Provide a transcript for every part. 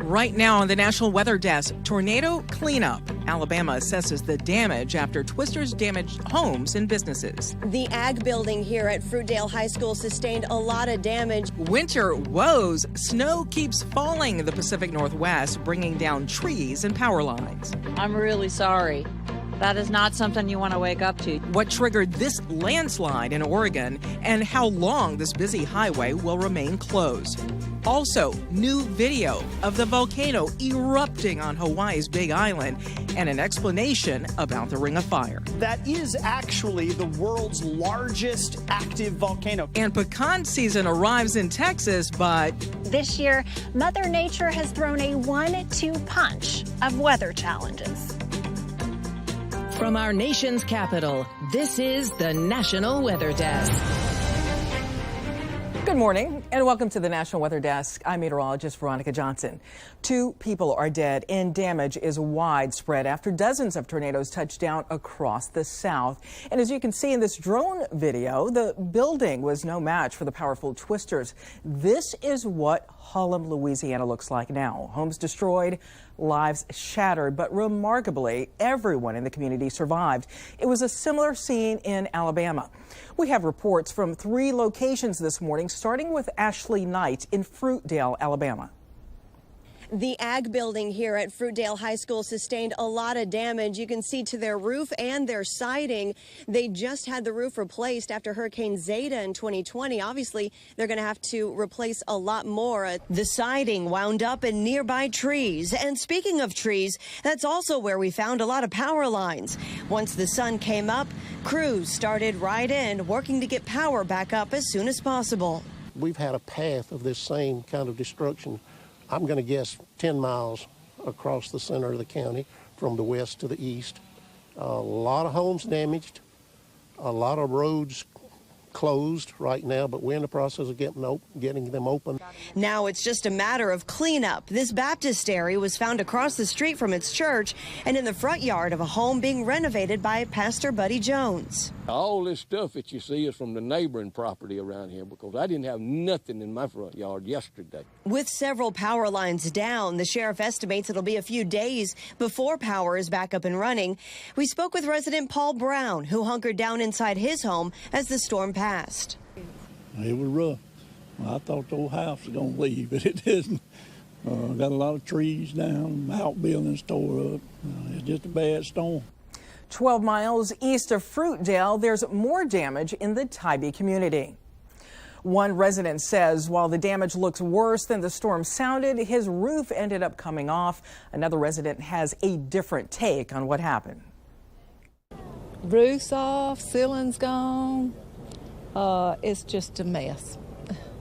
Right now on the National Weather Desk, tornado cleanup. Alabama assesses the damage after twisters damaged homes and businesses. The ag building here at Fruitdale High School sustained a lot of damage. Winter woes. Snow keeps falling in the Pacific Northwest, bringing down trees and power lines. I'm really sorry. That is not something you want to wake up to. What triggered this landslide in Oregon and how long this busy highway will remain closed. Also, new video of the volcano erupting on Hawaii's Big Island and an explanation about the Ring of Fire. That is actually the world's largest active volcano. And pecan season arrives in Texas, but this year, Mother Nature has thrown a 1-2 punch of weather challenges. From our nation's capital, this is the National Weather Desk. Good morning and welcome to the National Weather Desk. I'm meteorologist Veronica Johnson. 2 people are dead and damage is widespread after dozens of tornadoes touched down across the South. And as you can see in this drone video, the building was no match for the powerful twisters. This is what Harlem, Louisiana looks like now. Homes destroyed, lives shattered, but remarkably, everyone in the community survived. It was a similar scene in Alabama. We have reports from 3 locations this morning, starting with Ashley Knight in Fruitdale, Alabama. The ag building here at Fruitdale High School sustained a lot of damage. You can see to their roof and their siding. They just had the roof replaced after Hurricane Zeta in 2020. Obviously, they're going to have to replace a lot more. The siding wound up in nearby trees. And speaking of trees, that's also where we found a lot of power lines. Once the sun came up, crews started right in, working to get power back up as soon as possible. We've had a path of this same kind of destruction, I'm going to guess 10 miles across the center of the county from the west to the east. A lot of homes damaged, a lot of roads closed right now, but we're in the process of getting them open. Now it's just a matter of cleanup. This baptistry was found across the street from its church and in the front yard of a home being renovated by Pastor Buddy Jones. All this stuff that you see is from the neighboring property around here because I didn't have nothing in my front yard yesterday. With several power lines down, the sheriff estimates it'll be a few days before power is back up and running. We spoke with resident Paul Brown, who hunkered down inside his home as the storm passed. It was rough. I thought the old house was going to leave, but it didn't. Got a lot of trees down, outbuildings tore up. It's just a bad storm. 12 miles east of Fruitdale, there's more damage in the Tybee community. One resident says while the damage looks worse than the storm sounded, his roof ended up coming off. Another resident has a different take on what happened. Roof's off, ceiling's gone. It's just a mess.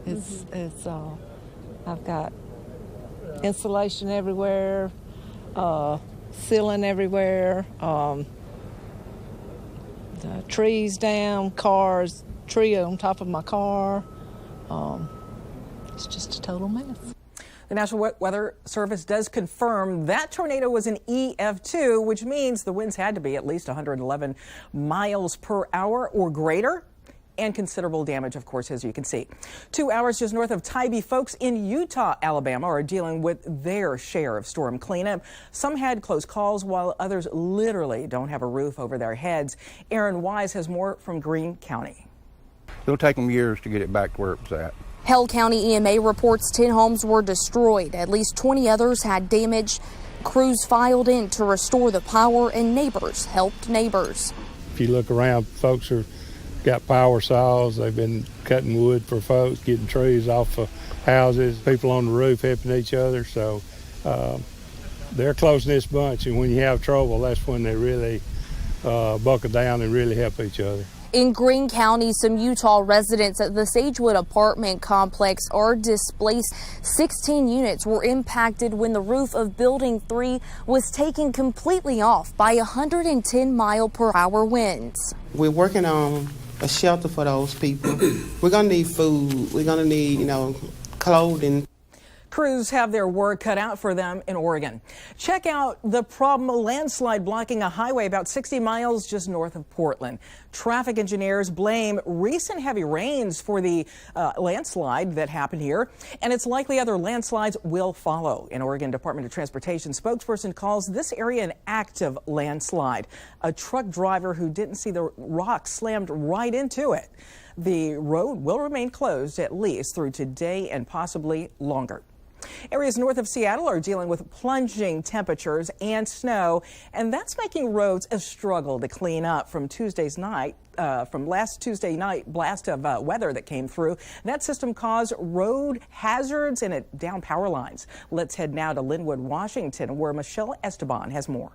I've got insulation everywhere, ceiling everywhere, the trees down, tree on top of my car. It's just a total mess. The National Weather Service does confirm that tornado was an EF2, which means the winds had to be at least 111 miles per hour or greater. And considerable damage, of course, as you can see. 2 hours just north of Tybee, folks in Utah, Alabama are dealing with their share of storm cleanup. Some had close calls, while others literally don't have a roof over their heads. Aaron Wise has more from Greene County. It'll take them years to get it back to where it was at. Hell County EMA reports 10 homes were destroyed. At least 20 others had damage. Crews filed in to restore the power, and neighbors helped neighbors. If you look around, folks got power saws. They've been cutting wood for folks, getting trees off of houses, people on the roof helping each other. So they're a close-knit bunch, and when you have trouble, that's when they really buckle down and really help each other. In Greene County, some Utah residents at the Sagewood apartment complex are displaced. 16 units were impacted when the roof of Building 3 was taken completely off by 110-mile-per-hour winds. We're working on a shelter for those people. We're going to need food. We're going to need, clothing. Crews have their work cut out for them in Oregon. Check out the problem: a landslide blocking a highway about 60 miles just north of Portland. Traffic engineers blame recent heavy rains for the landslide that happened here, and it's likely other landslides will follow. An Oregon Department of Transportation spokesperson calls this area an active landslide. A truck driver who didn't see the rock slammed right into it. The road will remain closed at least through today and possibly longer. Areas north of Seattle are dealing with plunging temperatures and snow, and that's making roads a struggle to clean up from last Tuesday night blast of weather that came through. That system caused road hazards and it downed power lines. Let's head now to Linwood, Washington, where Michelle Esteban has more.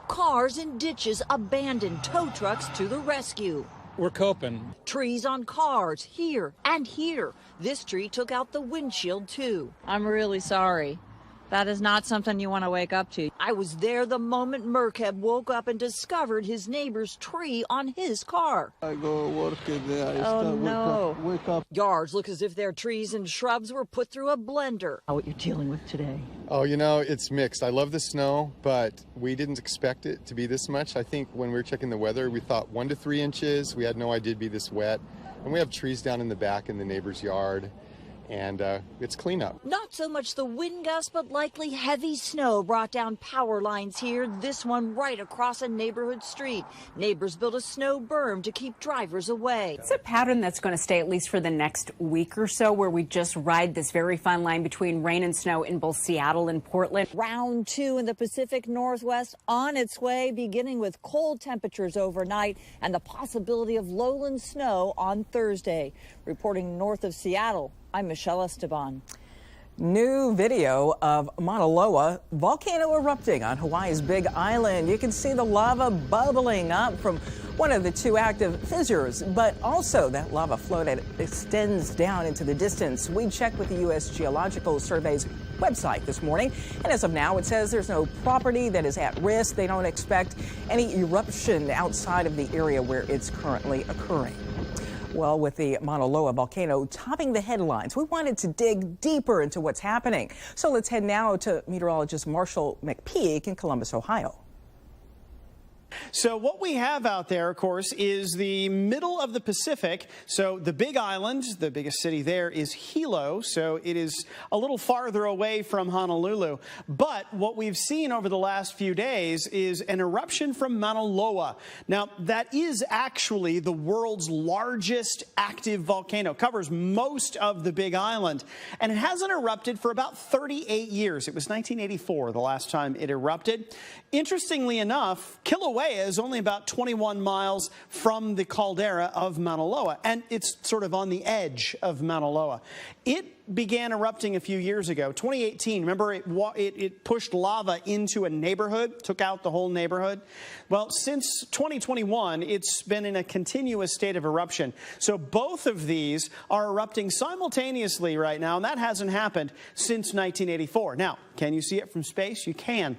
Cars in ditches abandoned, tow trucks to the rescue. We're coping. Trees on cars here and here. This tree took out the windshield too. I'm really sorry. That is not something you want to wake up to. I was there the moment Merkeb woke up and discovered his neighbor's tree on his car. I go work and wake up. Yards look as if their trees and shrubs were put through a blender. What you're dealing with today? Oh, you know, it's mixed. I love the snow, but we didn't expect it to be this much. I think when we were checking the weather, we thought 1 to 3 inches. We had no idea it'd be this wet. And we have trees down in the back in the neighbor's yard. And it's cleanup. Not so much the wind gust, but likely heavy snow brought down power lines here, this one right across a neighborhood street. Neighbors built a snow berm to keep drivers away. It's a pattern that's going to stay at least for the next week or so, where we just ride this very fine line between rain and snow in both Seattle and Portland. Round 2 in the Pacific Northwest on its way, beginning with cold temperatures overnight and the possibility of lowland snow on Thursday. Reporting north of Seattle, I'm Michelle Esteban. New video of Mauna Loa volcano erupting on Hawaii's Big Island. You can see the lava bubbling up from one of the 2 active fissures, but also that lava flow that extends down into the distance. We checked with the U.S. Geological Survey's website this morning, and as of now, it says there's no property that is at risk. They don't expect any eruption outside of the area where it's currently occurring. Well, with the Mauna Loa volcano topping the headlines, we wanted to dig deeper into what's happening. So let's head now to meteorologist Marshall McPeak in Columbus, Ohio. So what we have out there, of course, is the middle of the Pacific. So the Big Island, the biggest city there, is Hilo. So it is a little farther away from Honolulu. But what we've seen over the last few days is an eruption from Mauna Loa. Now, that is actually the world's largest active volcano. Covers most of the Big Island. And it hasn't erupted for about 38 years. It was 1984 the last time it erupted. Interestingly enough, Kilauea is only about 21 miles from the caldera of Mauna Loa, and it's sort of on the edge of Mauna Loa. It began erupting a few years ago, 2018. Remember, it pushed lava into a neighborhood, took out the whole neighborhood. Well, since 2021, it's been in a continuous state of eruption. So both of these are erupting simultaneously right now, and that hasn't happened since 1984. Now, can you see it from space? You can.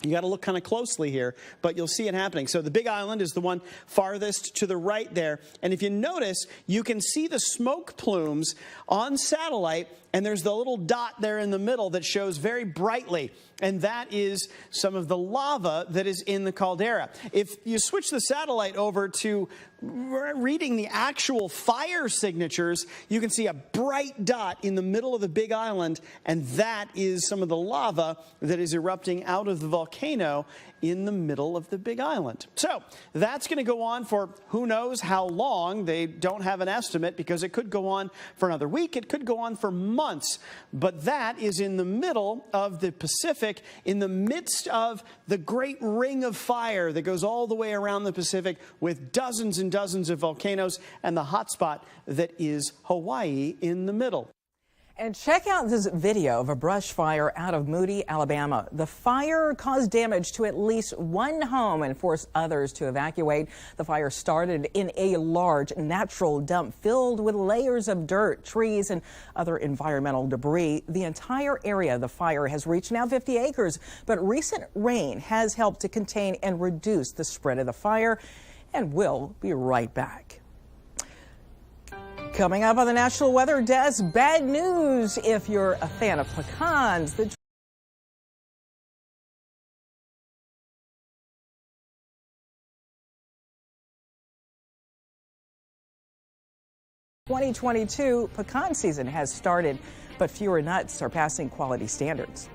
You got to look kind of closely here, but you'll see it happening. So the Big Island is the one farthest to the right there. And if you notice, you can see the smoke plumes on satellite, and there's the little dot there in the middle that shows very brightly. And that is some of the lava that is in the caldera. If you switch the satellite over to reading the actual fire signatures, you can see a bright dot in the middle of the Big Island, and that is some of the lava that is erupting out of the volcano in the middle of the Big Island. So that's going to go on for who knows how long. They don't have an estimate because it could go on for another week. It could go on for months. But that is in the middle of the Pacific, in the midst of the Great Ring of Fire that goes all the way around the Pacific with dozens and dozens of volcanoes, and the hotspot that is Hawaii in the middle. And check out this video of a brush fire out of Moody, Alabama. The fire caused damage to at least 1 home and forced others to evacuate. The fire started in a large natural dump filled with layers of dirt, trees, and other environmental debris. The entire area of the fire has reached now 50 acres, but recent rain has helped to contain and reduce the spread of the fire. And we'll be right back. Coming up on the National Weather Desk, bad news if you're a fan of pecans. The 2022 pecan season has started, but fewer nuts are passing quality standards.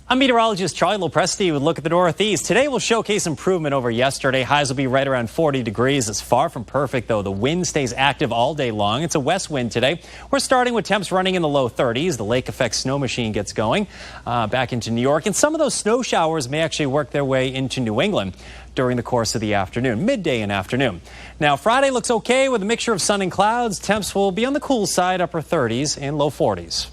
I'm meteorologist Charlie Lopresti with a look at the Northeast. Today will showcase improvement over yesterday. Highs will be right around 40 degrees. It's far from perfect, though. The wind stays active all day long. It's a west wind today. We're starting with temps running in the low 30s. The lake effect snow machine gets going back into New York. And some of those snow showers may actually work their way into New England during the course of the afternoon, midday and afternoon. Now, Friday looks okay with a mixture of sun and clouds. Temps will be on the cool side, upper 30s and low 40s.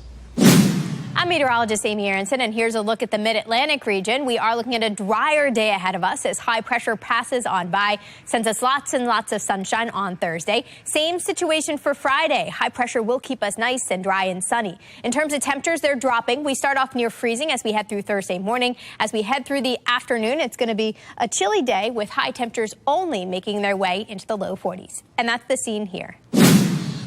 I'm meteorologist Amy Aronson, and here's a look at the mid-Atlantic region. We are looking at a drier day ahead of us as high pressure passes on by, sends us lots and lots of sunshine on Thursday. Same situation for Friday. High pressure will keep us nice and dry and sunny. In terms of temperatures, they're dropping. We start off near freezing as we head through Thursday morning. As we head through the afternoon, it's going to be a chilly day with high temperatures only making their way into the low 40s. And that's the scene here.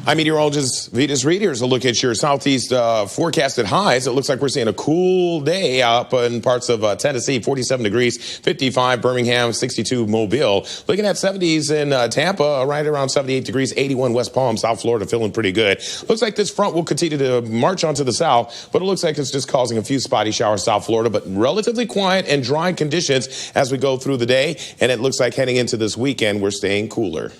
I'm meteorologist Vitas Reed. Here's a look at your southeast forecasted highs. It looks like we're seeing a cool day up in parts of Tennessee, 47 degrees, 55 Birmingham, 62 Mobile. Looking at 70s in Tampa, right around 78 degrees, 81 West Palm, South Florida, feeling pretty good. Looks like this front will continue to march onto the south, but it looks like it's just causing a few spotty showers South Florida, but relatively quiet and dry conditions as we go through the day. And it looks like heading into this weekend, we're staying cooler.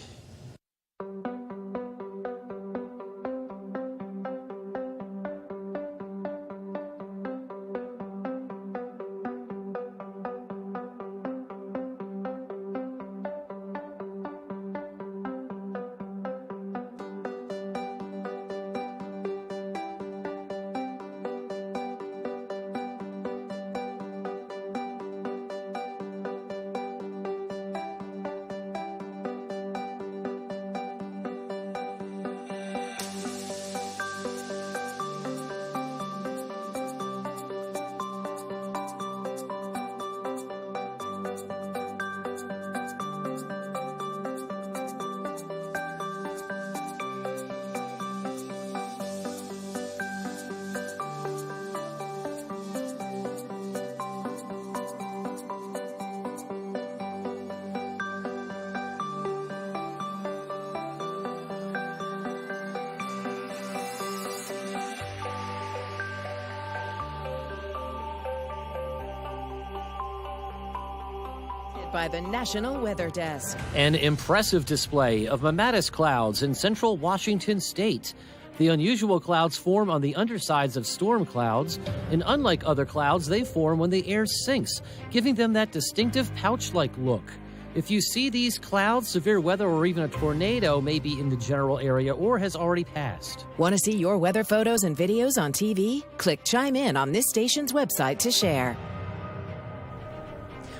By the National Weather Desk. An impressive display of mammatus clouds in central Washington state. The unusual clouds form on the undersides of storm clouds, and unlike other clouds, they form when the air sinks, giving them that distinctive pouch-like look. If you see these clouds, severe weather or even a tornado may be in the general area or has already passed. Want to see your weather photos and videos on TV? Click Chime In on this station's website to share.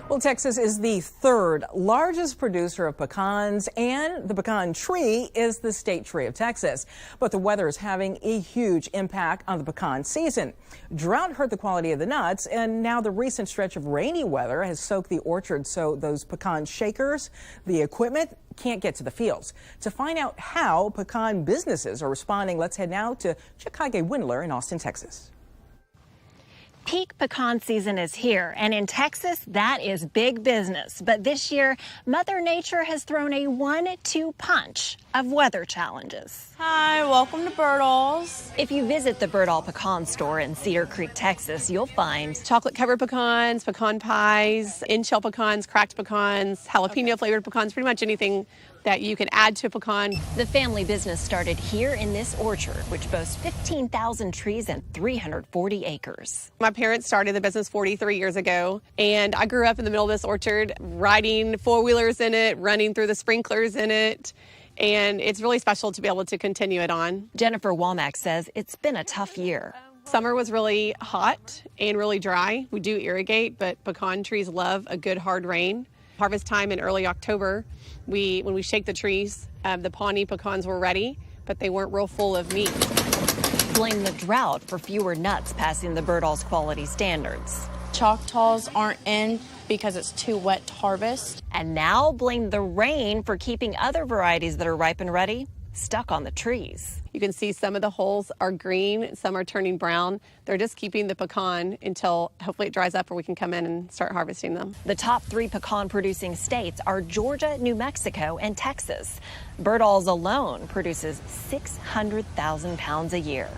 Well, Texas is the third largest producer of pecans, and the pecan tree is the state tree of Texas. But the weather is having a huge impact on the pecan season. Drought hurt the quality of the nuts, and now the recent stretch of rainy weather has soaked the orchards, so those pecan shakers, the equipment, can't get to the fields. To find out how pecan businesses are responding, let's head now to Chicago Windler in Austin, Texas. Peak pecan season is here, and in Texas, that is big business. But this year, Mother Nature has thrown a 1-2 punch of weather challenges. Hi, welcome to Birdall's. If you visit the Birdall Pecan Store in Cedar Creek, Texas, you'll find chocolate-covered pecans, pecan pies, in-shell pecans, cracked pecans, jalapeno-flavored pecans, pretty much anything that you can add to a pecan. The family business started here in this orchard, which boasts 15,000 trees and 340 acres. My parents started the business 43 years ago, and I grew up in the middle of this orchard, riding four-wheelers in it, running through the sprinklers in it, and it's really special to be able to continue it on. Jennifer Womack says it's been a tough year. Summer was really hot and really dry. We do irrigate, but pecan trees love a good hard rain. Harvest time in early October, when we shake the trees, the Pawnee pecans were ready, but they weren't real full of meat. blame the drought for fewer nuts passing the Birdall's quality standards. Choctaws aren't in because it's too wet to harvest. And now blame the rain for keeping other varieties that are ripe and ready stuck on the trees. You can see some of the holes are green, some are turning brown. They're just keeping the pecan until hopefully it dries up or we can come in and start harvesting them. The top 3 pecan producing states are Georgia, New Mexico, and Texas. Birdall's alone produces 600,000 pounds a year.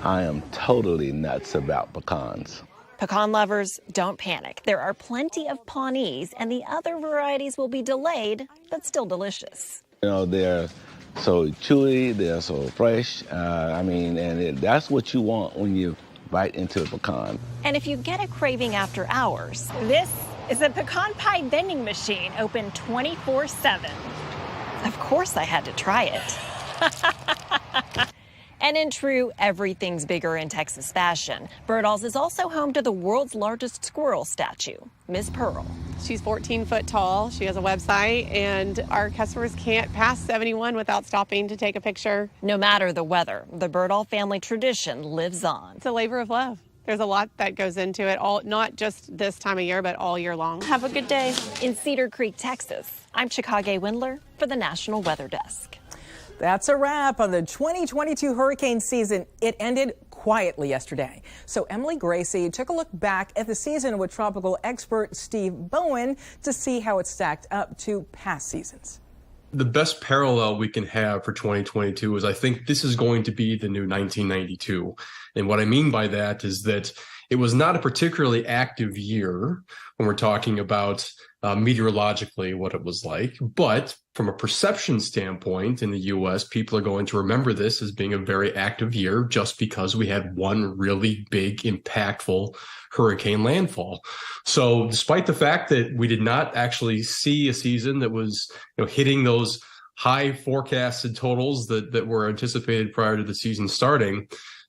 I am totally nuts about pecans. Pecan lovers, don't panic. There are plenty of Pawnees, and the other varieties will be delayed, but still delicious. You know, they're so chewy, they're so fresh. That's what you want when you bite into a pecan. And if you get a craving after hours, this is a pecan pie vending machine open 24/7. Of course I had to try it. And in true everything's bigger in Texas fashion, Birdall's is also home to the world's largest squirrel statue, Miss Pearl. She's 14 foot tall. She has a website, and our customers can't pass 71 without stopping to take a picture. No matter the weather, the Birdall family tradition lives on. It's a labor of love. There's a lot that goes into it, all not just this time of year, but all year long. Have a good day. In Cedar Creek, Texas, I'm Chicago Windler for the National Weather Desk. That's a wrap on the 2022 hurricane season. It ended quietly yesterday. So Emily Gracie took a look back at the season with tropical expert Steve Bowen to see how it stacked up to past seasons. The best parallel we can have for 2022 is I think this is going to be the new 1992. And what I mean by that is that it was not a particularly active year when we're talking about meteorologically what it was like. But from a perception standpoint in the U.S., people are going to remember this as being a very active year just because we had one really big, impactful hurricane landfall. So despite the fact that we did not actually see a season that was hitting those high forecasted totals that were anticipated prior to the season starting,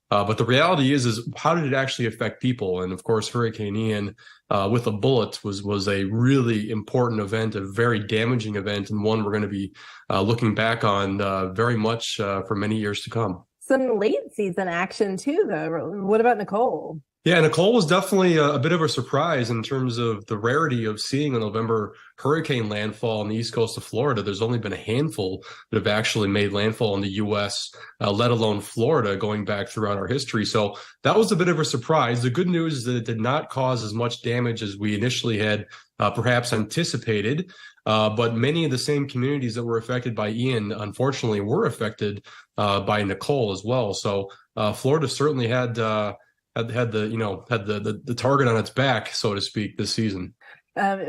but the reality is how did it actually affect people? And of course, Hurricane Ian with a bullet was a really important event, a very damaging event, and one we're going to be looking back on very much for many years to come. Some late season action too, though. What about Nicole? Yeah, Nicole was definitely a bit of a surprise in terms of the rarity of seeing a November hurricane landfall on the east coast of Florida. There's only been a handful that have actually made landfall in the U.S., let alone Florida, going back throughout our history. So that was a bit of a surprise. The good news is that it did not cause as much damage as we initially had perhaps anticipated. But many of the same communities that were affected by Ian, unfortunately, were affected by Nicole as well. So Florida certainly had the target on its back, so to speak, this season.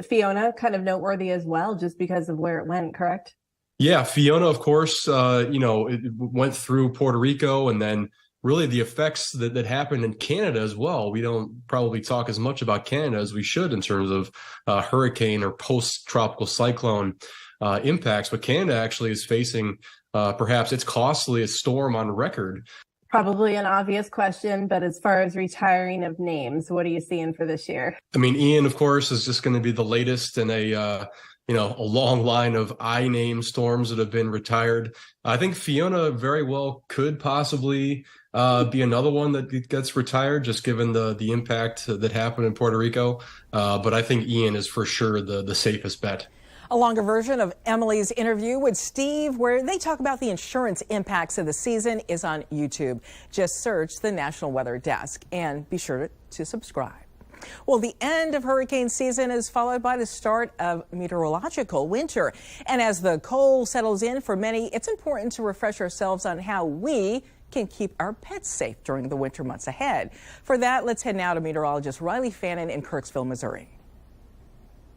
Fiona, kind of noteworthy as well, just because of where it went, correct? Yeah, Fiona, of course, it went through Puerto Rico, and then really the effects that happened in Canada as well. We don't probably talk as much about Canada as we should in terms of hurricane or post-tropical cyclone impacts, but Canada actually is facing perhaps its costliest storm on record. Probably an obvious question, but as far as retiring of names, what are you seeing for this year? I mean, Ian, of course, is just going to be the latest in a long line of I-name storms that have been retired. I think Fiona very well could possibly be another one that gets retired, just given the impact that happened in Puerto Rico. But I think Ian is for sure the safest bet. A longer version of Emily's interview with Steve, where they talk about the insurance impacts of the season, is on YouTube. Just search the National Weather Desk and be sure to subscribe. Well, the end of hurricane season is followed by the start of meteorological winter. And as the cold settles in for many, it's important to refresh ourselves on how we can keep our pets safe during the winter months ahead. For that, let's head now to meteorologist Riley Fannin in Kirksville, Missouri.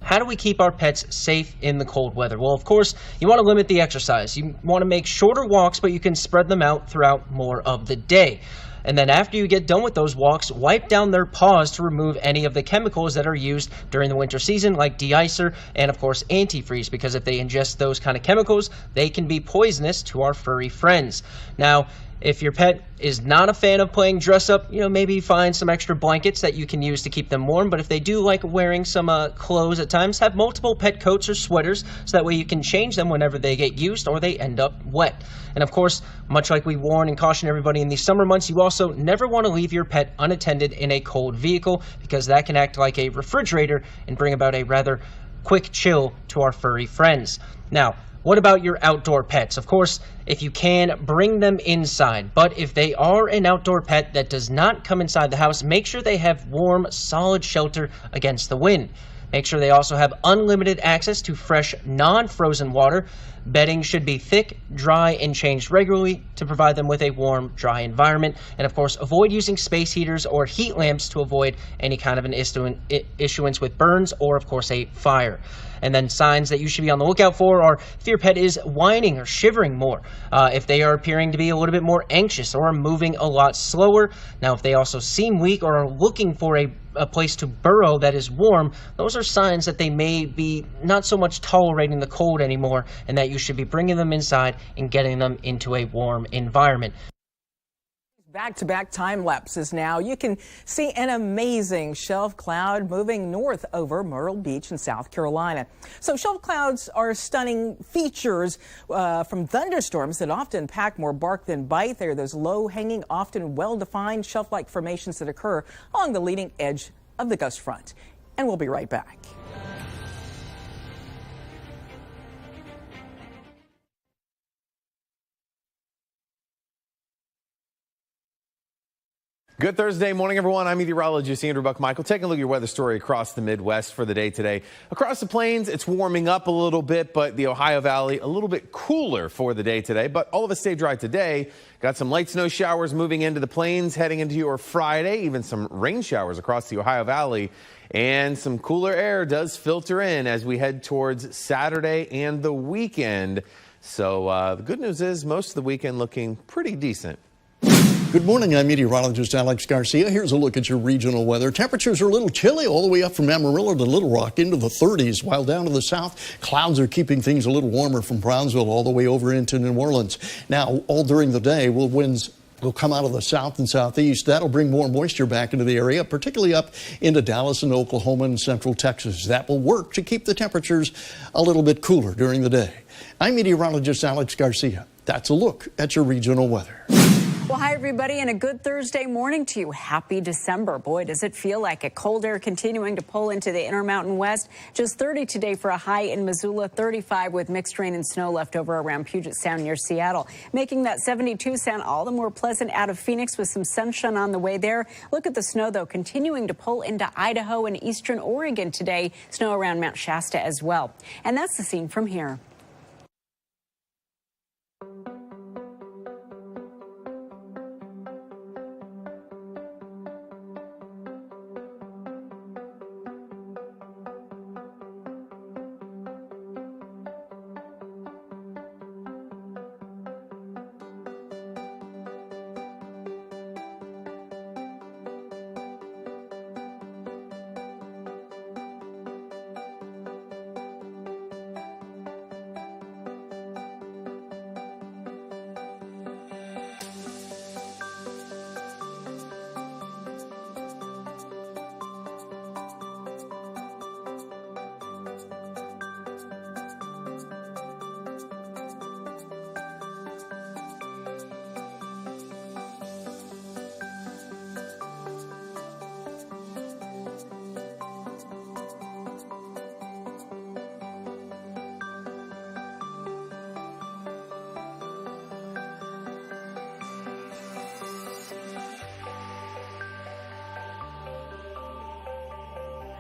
How do we keep our pets safe in the cold weather? Well, of course, you want to limit the exercise. You want to make shorter walks, but you can spread them out throughout more of the day. And then after you get done with those walks, wipe down their paws to remove any of the chemicals that are used during the winter season, like de-icer and, of course, antifreeze, because if they ingest those kind of chemicals, they can be poisonous to our furry friends. Now, If your pet is not a fan of playing dress up, maybe find some extra blankets that you can use to keep them warm. But if they do like wearing some clothes at times, have multiple pet coats or sweaters so that way you can change them whenever they get used or they end up wet. And of course, much like we warn and caution everybody in these summer months, you also never want to leave your pet unattended in a cold vehicle because that can act like a refrigerator and bring about a rather quick chill to our furry friends. Now, what about your outdoor pets? Of course, if you can, bring them inside. But if they are an outdoor pet that does not come inside the house, make sure they have warm, solid shelter against the wind. Make sure they also have unlimited access to fresh, non-frozen water. Bedding should be thick, dry, and changed regularly to provide them with a warm, dry environment. And of course, avoid using space heaters or heat lamps to avoid any kind of an issuance with burns or, of course, a fire. And then signs that you should be on the lookout for are if your pet is whining or shivering more, if they are appearing to be a little bit more anxious or are moving a lot slower. Now, if they also seem weak or are looking for a place to burrow that is warm, those are signs that they may be not so much tolerating the cold anymore and that you should be bringing them inside and getting them into a warm environment. Back-to-back time lapses now. You can see an amazing shelf cloud moving north over Myrtle Beach in South Carolina. So shelf clouds are stunning features from thunderstorms that often pack more bark than bite. They're those low-hanging, often well-defined shelf-like formations that occur along the leading edge of the gust front. And we'll be right back. Good Thursday morning, everyone. I'm meteorologist Andrew Buckmichael. Taking a look at your weather story across the Midwest for the day today. Across the plains, it's warming up a little bit, but the Ohio Valley a little bit cooler for the day today. But all of us stay dry today. Got some light snow showers moving into the plains heading into your Friday. Even some rain showers across the Ohio Valley. And some cooler air does filter in as we head towards Saturday and the weekend. So the good news is most of the weekend looking pretty decent. Good morning, I'm meteorologist Alex Garcia. Here's a look at your regional weather. Temperatures are a little chilly all the way up from Amarillo to Little Rock into the 30s, while down to the south, clouds are keeping things a little warmer from Brownsville all the way over into New Orleans. Now, all during the day, winds will come out of the south and southeast. That'll bring more moisture back into the area, particularly up into Dallas and Oklahoma and central Texas. That will work to keep the temperatures a little bit cooler during the day. I'm meteorologist Alex Garcia. That's a look at your regional weather. Well, hi, everybody, and a good Thursday morning to you. Happy December. Boy, does it feel like it. Cold air continuing to pull into the Intermountain West. Just 30 today for a high in Missoula, 35 with mixed rain and snow left over around Puget Sound near Seattle. Making that 72 sound all the more pleasant out of Phoenix with some sunshine on the way there. Look at the snow, though, continuing to pull into Idaho and eastern Oregon today. Snow around Mount Shasta as well. And that's the scene from here.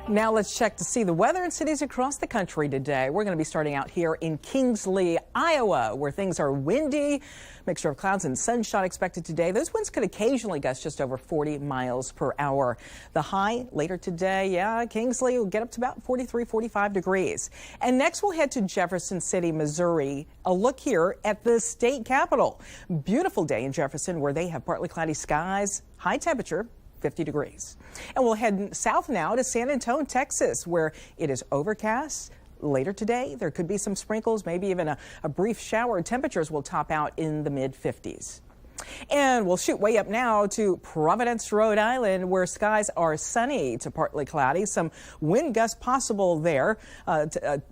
Now let's check to see the weather in cities across the country today. We're going to be starting out here in Kingsley, Iowa, where things are windy. Mixture of clouds and sunshine expected today. Those winds could occasionally gust just over 40 miles per hour. The high later today, Kingsley will get up to about 43, 45 degrees. And next we'll head to Jefferson City, Missouri. A look here at the state capitol. Beautiful day in Jefferson where they have partly cloudy skies, high temperature 50 degrees. And we'll head south now to San Antonio, Texas, where it is overcast. Later today, there could be some sprinkles, maybe even a brief shower. Temperatures will top out in the mid-50s. And we'll shoot way up now to Providence, Rhode Island, where skies are sunny to partly cloudy. Some wind gusts possible there,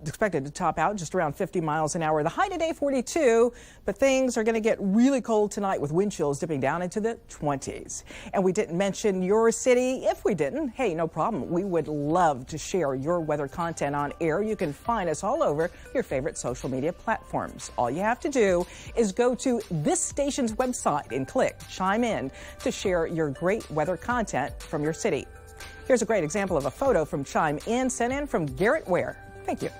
expected to top out just around 50 miles an hour. The high today, 42, but things are going to get really cold tonight with wind chills dipping down into the 20s. And we didn't mention your city. If we didn't, hey, no problem. We would love to share your weather content on air. You can find us all over your favorite social media platforms. All you have to do is go to this station's website and click Chime In to share your great weather content from your city. Here's a great example of a photo from Chime In sent in from Garrett Ware. Thank you.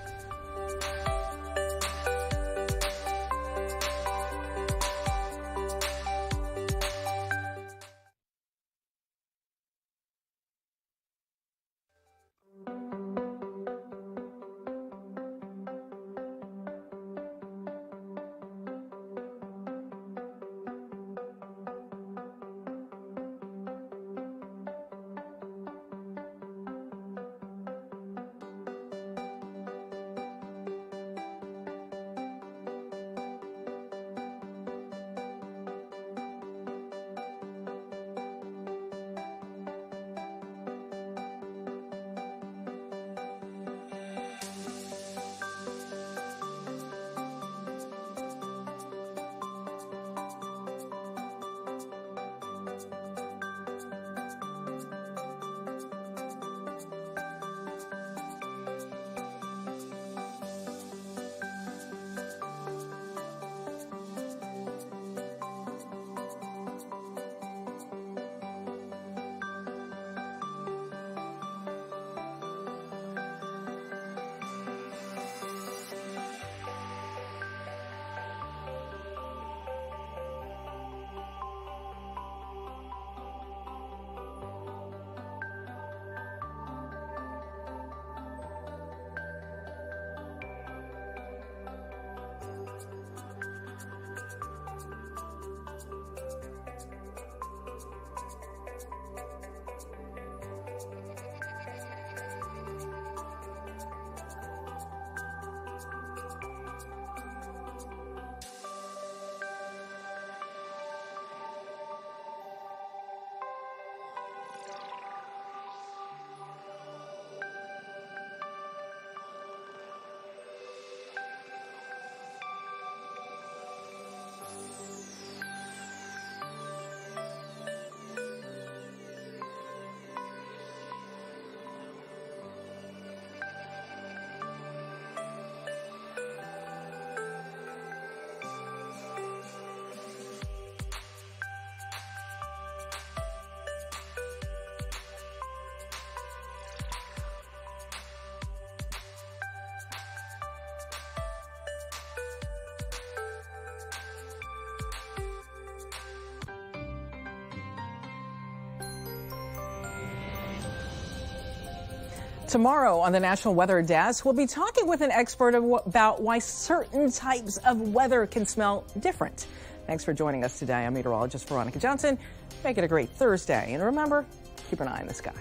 Tomorrow on the National Weather Desk, we'll be talking with an expert about why certain types of weather can smell different. Thanks for joining us today. I'm meteorologist Veronica Johnson. Make it a great Thursday. And remember, keep an eye on the sky.